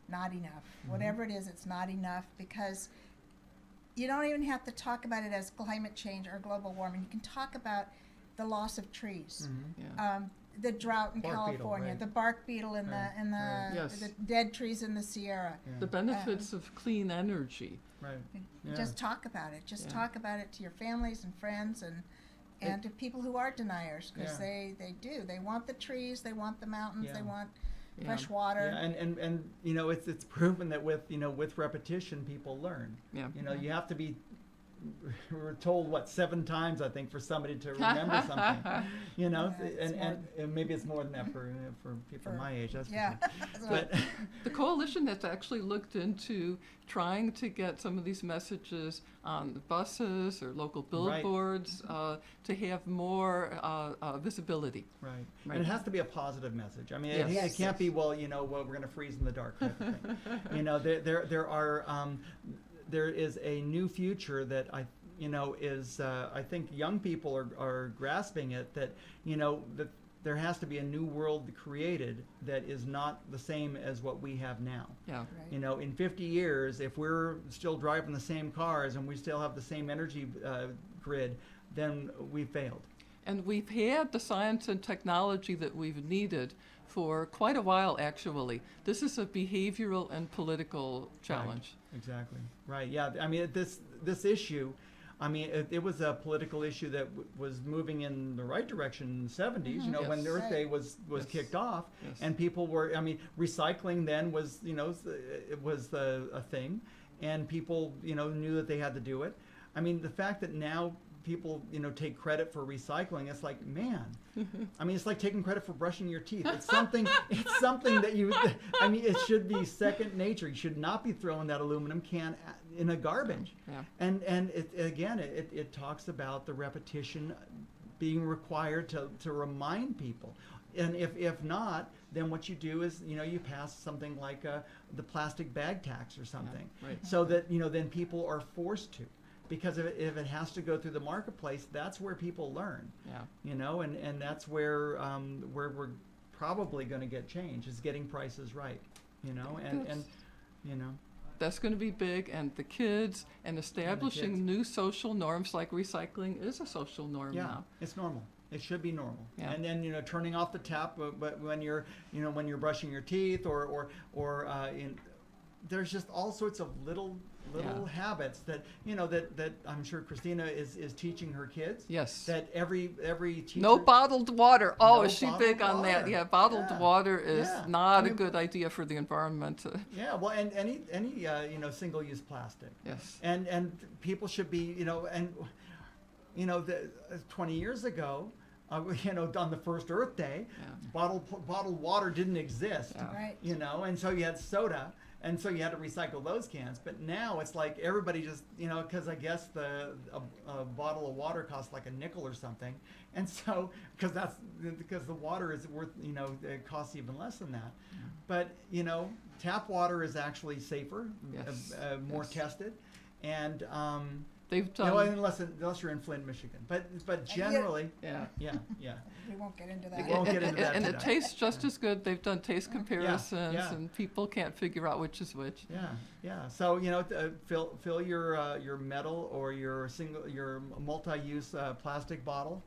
Not enough. Whatever it is, it's not enough because you don't even have to talk about it as climate change or global warming. You can talk about the loss of trees. Yeah. The drought in Bark beetle, California, right. the bark beetle in Right, the right. Yes. the dead trees in the Sierra. Yeah. The benefits of clean energy. Right. Yeah. Just talk about it. Just Yeah. talk about it to your families and friends and to people who are deniers because Yeah. they do. They want the trees. They want the mountains. Yeah. They want Yeah. fresh water. Yeah, and you know it's proven that with repetition people learn. Yeah. You know, you have to be we're told 7 times I think for somebody to remember something. You know, Yeah, it's and maybe it's more than that for people For- my age. That's yeah. for sure. But The coalition has actually looked into trying to get some of these messages on the buses or local billboards to have more visibility. right. Right. And it has to be a positive message. I mean, Yes. it Yes. can't be we're going to freeze in the dark type of thing. You know, there is a new future that I think young people are grasping it, that you know that there has to be a new world created that is not the same as what we have now. Yeah. Right. You know, in 50 years, if we're still driving the same cars and we still have the same energy grid, then we failed. And we've had the science and technology that we've needed for quite a while, actually. This is a behavioral and political challenge. Exactly. Right. Yeah. I mean, this issue, I mean, it was a political issue that was moving in the right direction in the 70s. You know, when Yes. Earth Day Right. was Yes. kicked off, Yes. and people were. I mean, recycling then was it was a thing, and people knew that they had to do it. I mean, the fact that now people take credit for recycling, it's like, man, I mean, it's like taking credit for brushing your teeth. It's something that I mean, it should be second nature. You should not be throwing that aluminum can in a garbage. Yeah. And it talks about the repetition being required to remind people. And if not, then what you do is you pass something like the plastic bag tax or something, right. so that then people are forced to. Because if it has to go through the marketplace, that's where people learn. Yeah. And that's where we're probably going to get change, is getting prices right. And That's going to be big, and the kids and establishing kids. new social norms like recycling is a social norm yeah, now. it's normal. It should be normal. Yeah. And then, turning off the tap, but when you're, when you're brushing your teeth there's just all sorts of little habits that, that I'm sure Christina is teaching her kids. Yes. That every teacher. No bottled water. Oh, No is she bottled big on that? water. Yeah, bottled Yeah. water is Yeah. not I a mean- good idea for the environment. Yeah, well, and any single-use plastic. Yes. And people should be, the 20 years ago, on the first Earth Day, Yeah. bottled water didn't exist. Yeah. Right. And so you had soda, and so you had to recycle those cans. But now it's like everybody just, because I guess a bottle of water costs like a nickel or something, and so because the water is worth, it costs even less than that. But tap water is actually safer, Yes. more Yes. tested, and They've done. unless you're in Flint, Michigan. But generally, Yeah. yeah. We won't get into We that. won't get into that And it today. tastes just as good. They've done taste comparisons, yeah. and people can't figure out which is which. Yeah. So fill your metal or your multi-use plastic bottle.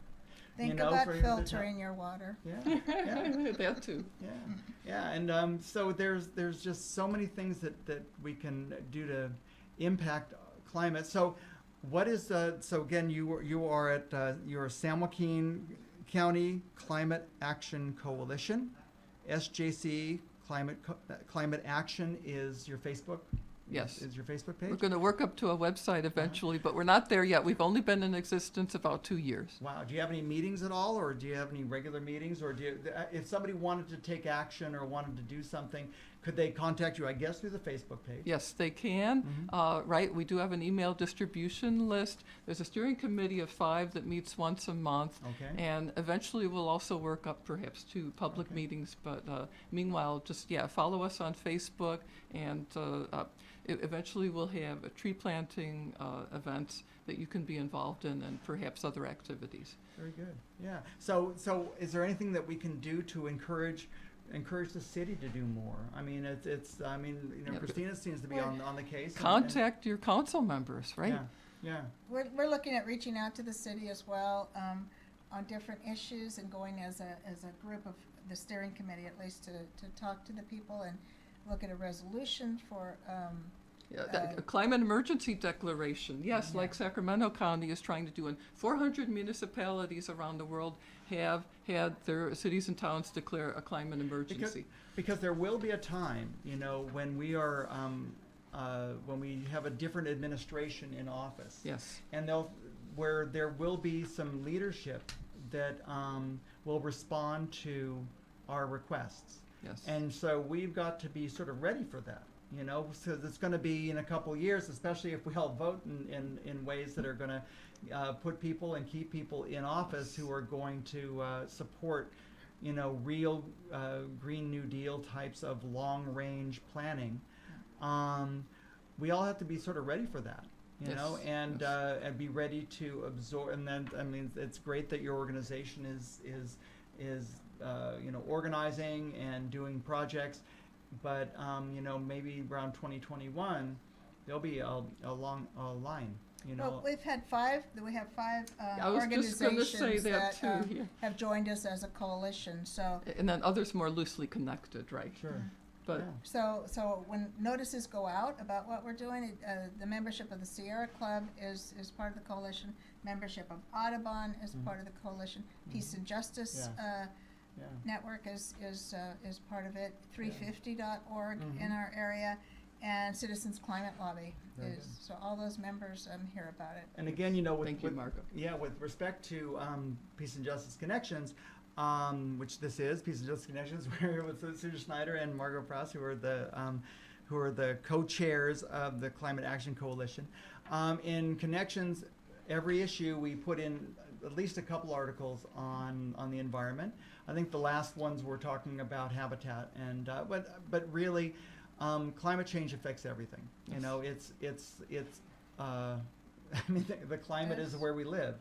Think for about the filtering your water. Yeah. Yeah. That too. Yeah. And so there's just so many things that we can do to impact climate. So what is so again you are at your San Joaquin County Climate Action Coalition, SJC Climate Action is your Facebook. Yes. Is your Facebook We're page? going to work up to a website eventually, but we're not there yet. We've only been in existence about 2 years. Wow. Do you have any meetings at all, or do you have any regular meetings, or if somebody wanted to take action or wanted to do something, could they contact you? I guess through the Facebook page. Yes, they can. Right, we do have an email distribution list. There's a steering committee of 5 that meets once a month. Okay. And eventually we'll also work up perhaps to public Okay. meetings. But meanwhile, just, follow us on Facebook. And eventually we'll have tree planting events that you can be involved in, and perhaps other activities. Very good. Yeah. So is there anything that we can do to encourage the city to do more? I mean, Yeah, Christina seems to be Well, on the case. Contact your council members, right? Yeah. We're looking at reaching out to the city as well on different issues, and going as a group of the steering committee at least to talk to the people and look at a resolution for A climate emergency declaration, yes, like Sacramento County is trying to do, and 400 municipalities around the world have had their cities and towns declare a climate emergency. Because there will be a time, when we are when we have a different administration in office. Yes. And where there will be some leadership that will respond to our requests. Yes. And so we've got to be sort of ready for that, so it's going to be in a couple of years, especially if we all vote in ways that are going to put people and keep people in office who are going to support, real Green New Deal types of long-range planning. We all have to be sort of ready for that. And be ready to absorb. And then, it's great that your organization is organizing and doing projects, but maybe around 2021 there'll be a long line. Well, we have five I was just going to say organizations that that too. have joined us as a coalition. So And then others more loosely connected, right? Sure. But Yeah. So when notices go out about what we're doing, the membership of the Sierra Club is part of the coalition. Membership of Audubon is part of the coalition. Peace and Justice Yeah. Network is part of it. 350.org in our area, and Citizens Climate Lobby Very is. good. So all those members hear about it. And again, Thank you, Marco. with respect to Peace and Justice Connections, which this is Peace and Justice Connections, we're with Susan Schneider and Margot Pross, who are the co-chairs of the Climate Action Coalition. In Connections, every issue we put in at least a couple articles on the environment. I think the last ones were talking about habitat, and but really, climate change affects everything. Yes. It's the climate is where we live.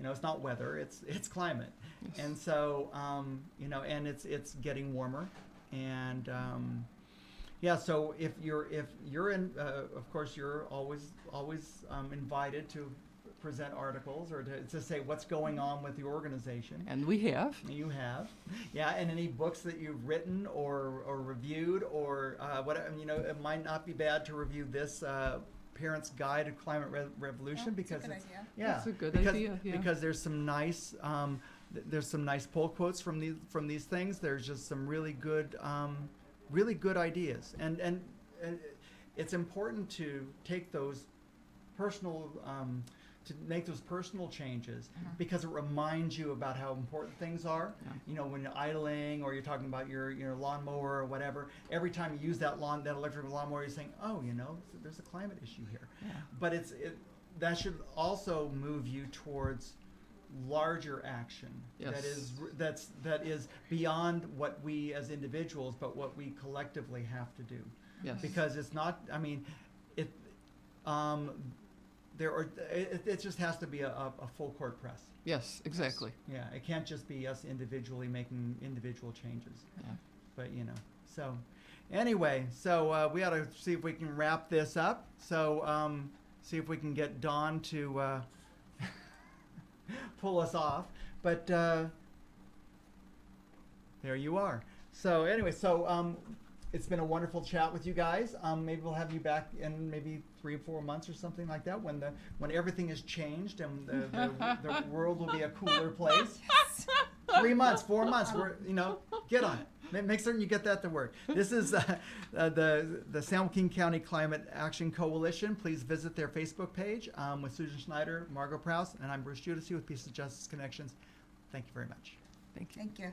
It's not weather, it's climate. Yes. And so, and it's getting warmer. And so if you're in, of course, you're always invited to present articles or to say what's going on with the organization. And we have. You have, yeah, and any books that you've written or reviewed or what, you know, it might not be bad to review this Parents' Guide to Climate Revolution Yeah, because it's a good it's, idea. yeah, That's a good because, idea, yeah. because there's some nice pull quotes from these things. There's just some really good ideas, and it's important to take those personal to make those personal changes because it reminds you about how important things are. Yeah. You know, when you're idling or you're talking about your lawnmower or whatever, every time you use that electric lawnmower, you're saying, oh, you know, there's a climate issue here. Yeah. But that should also move you towards larger action. Yes. That is beyond what we as individuals, but what we collectively have to do. Yes. Because it's not. I mean, it just has to be a full court press. Yes, exactly. Yeah, it can't just be us individually making individual changes. Yeah. But you know, so anyway, so we ought to see if we can wrap this up. So see if we can get Dawn to pull us off. But there you are. So anyway, so it's been a wonderful chat with you guys. Maybe we'll have you back in maybe 3 or 4 months or something like that when everything has changed and the world will be a cooler place. 3 months, 4 months, get on it. Make certain you get that to work. This is the San Joaquin County Climate Action Coalition. Please visit their Facebook page with Susan Schneider, Margot Prowse, and I'm Bruce Giudici with Peace and Justice Connections. Thank you very much. Thank you. Thank you.